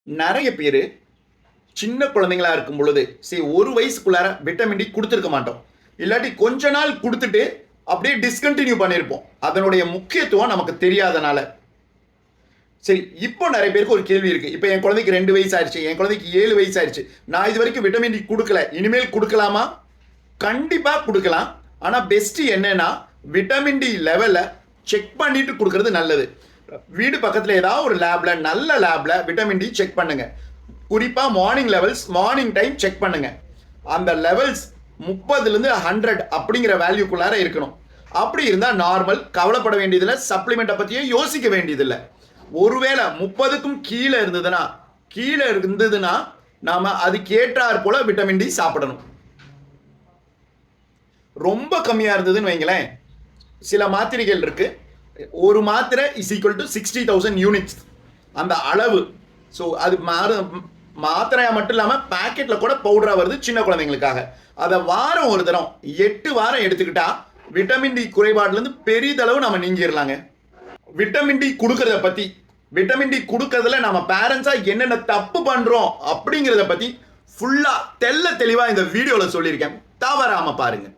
நெறைய பேரு சின்ன குழந்தைங்களா இருக்கும் பொழுது, சரி 1 வயசுக்குள்ளார விட்டமின் டி குடுத்திருக்க மாட்டோம். இல்லாட்டி கொஞ்ச நாள் குடுத்துட்டு, அப்படியே டிஸ்கன்டின்யூ பண்ணியிருப்போம். அதனுடைய முக்கியத்துவம் நமக்கு தெரியாதனால. சரி, இப்போ நெறைய பேருக்கு ஒரு கேள்வி இருக்கு. இப்ப என் குழந்தைக்கு 2 வயசு ஆயிருச்சு. என் குழந்தைக்கு 7 வயசு ஆயிருச்சு. நான் இதுவரைக்கும் விட்டமின் டி குடுக்கல. இனிமேல் குடுக்கலாமா? கண்டிப்பா குடுக்கலாம். ஆனா பெஸ்ட் என்னன்னா, விட்டமின் டி லெவல செக் பண்ணிட்டு குடுக்கிறது நல்லது. வீடு பக்கத்துல ஏதாவது ஒரு லேப்ல, நல்ல லேப்ல விட்டமின் டி செக் பண்ணுங்க. குறிப்பா morning levels, morning time check பண்ணுங்க. அந்த லெவல்ஸ் 30லிருந்து 100 அப்படிங்கிற வேல்யூக்குள்ளார இருக்கணும். அப்படி இருந்தா நார்மல், கவலைப்பட வேண்டியதில்லை. சப்ளிமெண்ட்டை பத்தியே யோசிக்க வேண்டியதில்லை. ஒருவேளை 30க்கும் கீழே இருந்ததுன்னா நாம அதுக்கு ஏற்றாற் போல விட்டமின் டி சாப்பிடணும். ரொம்ப கம்மியா இருந்ததுன்னு வைங்களேன், சில மாத்திரைகள் இருக்கு. ஒரு மாத்திரை இஸ் ஈக்குவல் டு 60,000 யூனிட்ஸ். அந்த அளவு. ஸோ அது மாத்திரையா மட்டும் இல்லாமல் பேக்கெட்ல கூட பவுடரா வருது சின்ன குழந்தைங்களுக்காக. அதை வாரம் ஒரு தரம் 8 வாரம் எடுத்துக்கிட்டா விட்டமின் டி குறைபாடுலேருந்து பெரிதளவு நம்ம நீங்கிடலாங்க. விட்டமின் டி கொடுக்கறத பத்தி, விட்டமின் டி கொடுக்கறதுல நம்ம பேரண்ட்ஸா என்னென்ன தப்பு பண்றோம் அப்படிங்கிறத பத்தி ஃபுல்லா தெளிவா இந்த வீடியோல சொல்லியிருக்கேன். தவறாம பாருங்க.